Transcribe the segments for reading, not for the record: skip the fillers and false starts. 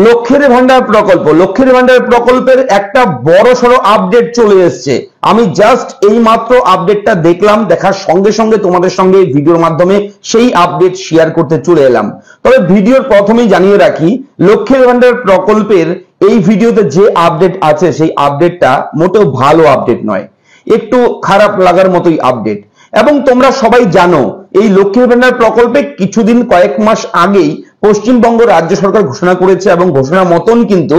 লক্ষ্মীর ভান্ডার প্রকল্পের একটা বড়সড় আপডেট চলে এসেছে। আমি জাস্ট এই মাত্র আপডেটটা দেখলাম, দেখার সঙ্গে সঙ্গে তোমাদের সঙ্গে ভিডিওর মাধ্যমে সেই আপডেট শেয়ার করতে চলে এলাম। তবে ভিডিওর প্রথমেই জানিয়ে রাখি, লক্ষ্মীর ভান্ডার প্রকল্পের এই ভিডিওতে যে আপডেট আছে সেই আপডেটটা মোটেও ভালো আপডেট নয়, একটু খারাপ লাগার মতোই আপডেট। এবং তোমরা সবাই জানো এই লক্ষ্মীর ভান্ডার প্রকল্পে কিছুদিন কয়েক মাস আগেই পশ্চিমবঙ্গ রাজ্য সরকার ঘোষণা করেছে এবং ঘোষণা মতন কিন্তু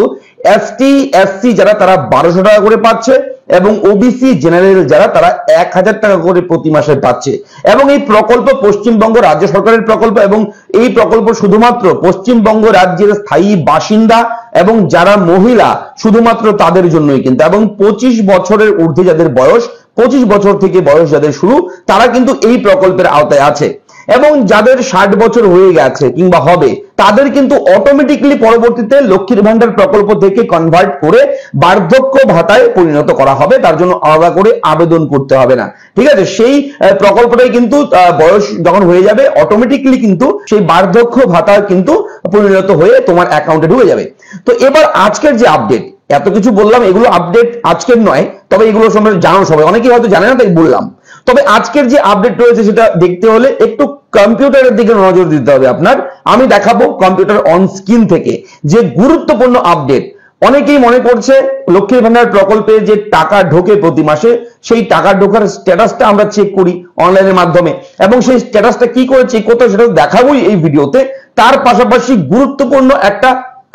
এসটি এসসি যারা তারা 1200 টাকা করে পাচ্ছে এবং ওবিসি জেনারেল যারা তারা 1000 টাকা করে প্রতি মাসে পাচ্ছে। এবং এই প্রকল্প পশ্চিমবঙ্গ রাজ্য সরকারের প্রকল্প এবং এই প্রকল্প শুধুমাত্র পশ্চিমবঙ্গ রাজ্যের স্থায়ী বাসিন্দা এবং যারা মহিলা শুধুমাত্র তাদের জন্যই কিন্তু, এবং 25 বছরের ঊর্ধ্বে যাদের বয়স, 25 বছর থেকে বয়স যাদের শুরু, তারা কিন্তু এই প্রকল্পের আওতায় আছে। এবং যাদের 60 বছর হয়ে গেছে কিংবা হবে তাদের কিন্তু অটোমেটিক্যালি পরবর্তীতে লক্ষ্মীর ভান্ডার প্রকল্প থেকে কনভার্ট করে বার্ধক্য ভাতায় পরিণত করা হবে, তার জন্য আলাদা করে আবেদন করতে হবে না। ঠিক আছে, সেই প্রকল্পটাই কিন্তু বয়স যখন হয়ে যাবে অটোমেটিক্যালি কিন্তু সেই বার্ধক্য ভাতা কিন্তু পরিণত হয়ে তোমার অ্যাকাউন্টে ঢুকে যাবে। তো এবার আজকের যে আপডেট, এত কিছু বললাম, এগুলো আপডেট আজকের নয়, তবে এগুলো সম্বন্ধে জানো সবাই, অনেকেই হয়তো জানে না তাই বললাম। তবে আজকের যে আপডেট রয়েছে সেটা দেখতে হলে একটু কম্পিউটারের দিকে নজর দিতে হবে আপনার। আমি দেখাবো কম্পিউটার অন স্ক্রিন থেকে যে গুরুত্বপূর্ণ আপডেট। অনেকেই মনে করছে লক্ষ্মীর ভান্ডার প্রকল্পে যে টাকা ঢোকে প্রতি মাসে, সেই টাকা ঢোকার স্ট্যাটাসটা আমরা চেক করি অনলাইনের মাধ্যমে, এবং সেই স্ট্যাটাসটা কি করে চেক করতে হয় সেটা দেখাবোই এই ভিডিওতে। তার পাশাপাশি গুরুত্বপূর্ণ একটা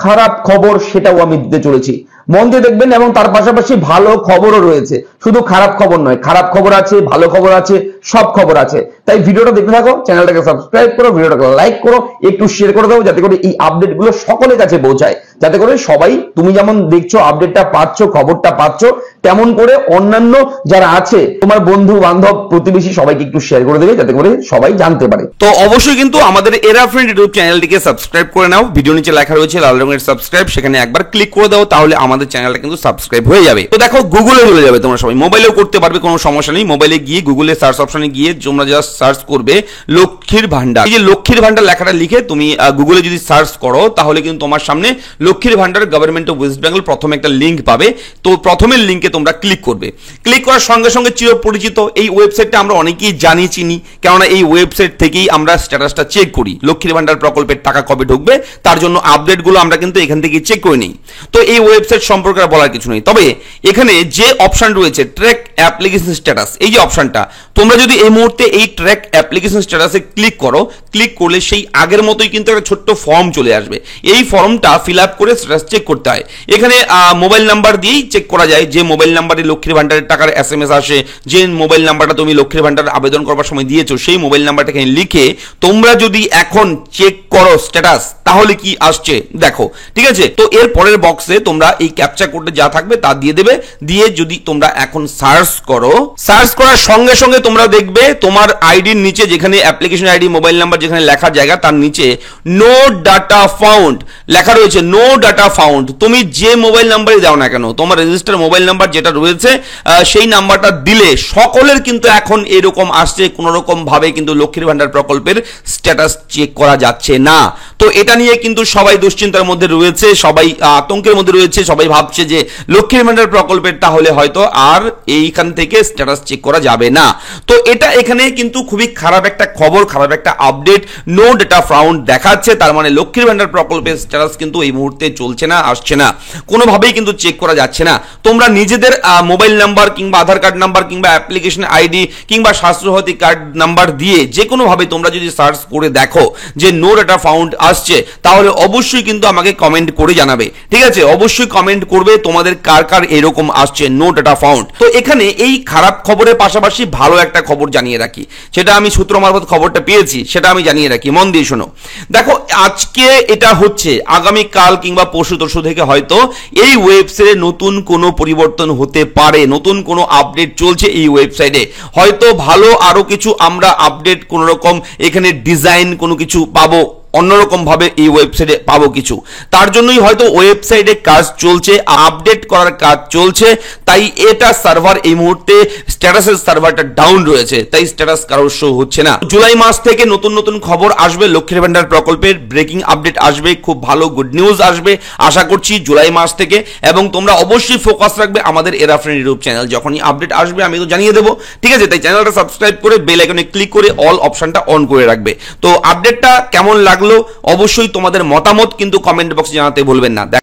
খারাপ খবর সেটাও আমি দিতে চলেছি, মন দিয়ে দেখবেন। এবং তার পাশাপাশি ভালো খবরও রয়েছে, শুধু খারাপ খবর নয়, খারাপ খবর আছে, ভালো খবর আছে, সব খবর আছে। তাই ভিডিওটা দেখতে থাকো, চ্যানেলটাকে সাবস্ক্রাইব করো, ভিডিওটাকে লাইক করো, একটু শেয়ার করে দাও যাতে করে এই আপডেটগুলো সকলের কাছে পৌঁছায়, যাতে করে সবাই তুমি যেমন দেখছো আপডেটটা পাচ্ছ, খবরটা পাচ্ছ, তেমন করে অন্যান্য যারা আছে তোমার বন্ধু বান্ধব প্রতিবেশী সবাইকে একটু শেয়ার করে দেবে যাতে করে সবাই জানতে পারে। তো অবশ্যই কিন্তু আমাদের এরা ফ্রেন্ড ইউটিউব চ্যানেলটিকে সাবস্ক্রাইব করে নাও। ভিডিও নিচে লেখা রয়েছে লাল রঙের সাবস্ক্রাইব, সেখানে একবার ক্লিক করে দাও, তাহলে আমাদের চ্যানেলটা কিন্তু সাবস্ক্রাইব হয়ে যাবে। তো দেখো গুগলে চলে যাবে, তোমরা সবাই মোবাইলেও করতে পারবে, কোনো সমস্যা নেই। মোবাইলে গিয়ে গুগলে সার্চ অপশনে গিয়ে তোমরা জাস্ট সার্চ করবে লক্ষ্মীর ভান্ডার। এই যে লক্ষ্মীর ভান্ডার লেখাটা লিখে তুমি গুগলে যদি সার্চ করো তাহলে কিন্তু তোমার সামনে লক্ষ্মীর ভান্ডার গভর্নমেন্ট অফ ওয়েস্ট বেঙ্গল প্রথমে একটা লিঙ্ক পাবে। তো প্রথমের লিঙ্কে তোমরা ক্লিক করবে। ক্লিক করার সঙ্গে সঙ্গে চিরপরিচিত এই ওয়েবসাইটটা আমরা অনেকেই জানি চিনি, কেননা এই ওয়েবসাইট থেকেই আমরা স্ট্যাটাসটা চেক করি লক্ষ্মীর ভান্ডার প্রকল্পের টাকা কবে ঢুকবে, তার জন্য আপডেটগুলো আমরা কিন্তু এখান থেকে চেক করে নিই। তো এই ওয়েবসাইট সম্পর্কে বলার কিছু নেই, তবে এখানে যে অপশন রয়েছে ট্র্যাক অ্যাপ্লিকেশন স্ট্যাটাস, এই যে অপশনটা, তোমরা যদি এই মুহূর্তে এই ট্র্যাক অ্যাপ্লিকেশন স্ট্যাটাসে ক্লিক করো, ক্লিক করলে সেই আগের মতোই কিন্তু একটা ছোট্ট ফর্ম চলে আসবে। এই ফর্মটা ফিল আপ করে স্ট্যাটাস চেক করতে হয়। এখানে মোবাইল নাম্বার দিয়েই চেক করা যায়, যে মোবাইল নাম্বারে লক্ষ্মীর ভান্ডারের টাকার SMS আসে, যে মোবাইল নাম্বারটা তুমি লক্ষ্মীর ভান্ডার আবেদন করবার সময় দিয়েছো সেই মোবাইল নাম্বারটা এখানে লিখে তোমরা যদি এখন চেক করো স্ট্যাটাস, তাহলে কি আসছে দেখো। ঠিক আছে, তো এর পরের বক্সে তোমরা এই ক্যাপচা কোডে যা থাকবে তা দিয়ে দেবে। দিয়ে যদি তোমরা এখন সার্চ করো, সার্চ করার সঙ্গে সঙ্গে তোমরা দেখবে তোমার আইডির নিচে যেখানে অ্যাপ্লিকেশন আইডি মোবাইল নাম্বার যেখানে লেখা জায়গা তার নিচে নো ডাটা ফাউন্ড লেখা রয়েছে। নো ডাটা ফাউন্ড, তুমি যে মোবাইল নাম্বারই দাও না কেন, তোমার রেজিস্টার মোবাইল নাম্বার যেটা রয়েছে সেই নাম্বারটা দিলে সকলের কিন্তু এখন এরকম আসছে, কোনো রকম ভাবে কিন্তু লক্ষ্মীর ভান্ডার প্রকল্পের স্ট্যাটাস চেক করা যাচ্ছে না। তো এটা নিয়ে কিন্তু সবাই দুশ্চিন্তার মধ্যে রয়েছে, সবাই আতঙ্কের মধ্যে রয়েছে, সবাই ভাবছে যে লক্ষ্মীর ভান্ডার প্রকল্পের তাহলে হয়তো আর এইখান থেকে স্ট্যাটাস চেক করা যাবে না। তো এটা এখানে কিন্তু খুবই খারাপ একটা খবর, খারাপ একটা আপডেট। নো ডাটা ফাউন্ড দেখাচ্ছে, তার মানে লক্ষ্মীর ভান্ডার প্রকল্পের স্ট্যাটাস কিন্তু এই মুহূর্তে চলছে না, আসছে না, কোনোভাবেই কিন্তু চেক করা যাচ্ছে না। তোমরা নিজেদের মোবাইল নাম্বার কিংবা আধার কার্ড নাম্বার কিংবা অ্যাপ্লিকেশন আইডি কিংবা স্বাস্থ্যসাথী কার্ড নাম্বার দিয়ে যে কোনোভাবে তোমরা যদি সার্চ করে দেখো যে নো ডাটা ফাউন্ড আসছে, তাহলে অবশ্যই কিন্তু আমাকে কমেন্ট করে জানাবে। ঠিক আছে, অবশ্যই কমেন্ট করবে তোমাদের কার কার এরকম আসছে নো ডাটা ফাউন্ড। তো এখানে এই খারাপ খবরের পাশাপাশি ভালো একটা খবর জানিয়ে রাখি, সেটা আমি সূত্র মারফত খবরটা পেয়েছি, সেটা আমি জানিয়ে রাখি, মন দিয়ে শোনো। দেখো আজকে এটা হচ্ছে, আগামী কাল কিংবা পরশু তরশু থেকে হয়তো এই ওয়েবসাইটে নতুন কোনো পরিবর্তন হতে পারে, নতুন কোনো আপডেট চলছে এই ওয়েবসাইটে, হয়তো ভালো আরো কিছু আমরা আপডেট কোন রকম এখানে ডিজাইন কোনো কিছু পাবো। অন্যরকম ভাবে এই ওয়েবসাইটে পাবো কিছু, তার জন্যই হয়তো ওয়েবসাইটে কাজ চলছে, আপডেট করার কাজ চলছে, তাই এটা সার্ভার এই মুহূর্তে স্ট্যাটাসের সার্ভারটা ডাউন রয়েছে, তাই স্ট্যাটাস কারোর শো হচ্ছে না। জুলাই মাস থেকে নতুন নতুন খবর আসবে, লক্ষ্মীর ভান্ডার প্রকল্পের ব্রেকিং আপডেট আসবে, খুব ভালো গুড নিউজ আসবে আশা করছি জুলাই মাস থেকে। এবং তোমরা অবশ্যই ফোকাস রাখবে আমাদের এরা ফ্রেন্ড ইউটিউব চ্যানেল, যখনই আপডেট আসবে আমি তো জানিয়ে দেবো, ঠিক আছে? তাই চ্যানেলটা সাবস্ক্রাইব করে বেল আইকনে ক্লিক করে অল অপশনটা অন করে রাখবে। তো আপডেটটা কেমন লাগলো অবশ্যই তোমাদের মতামত কিন্তু কমেন্ট বক্সে জানাতে ভুলবেন না।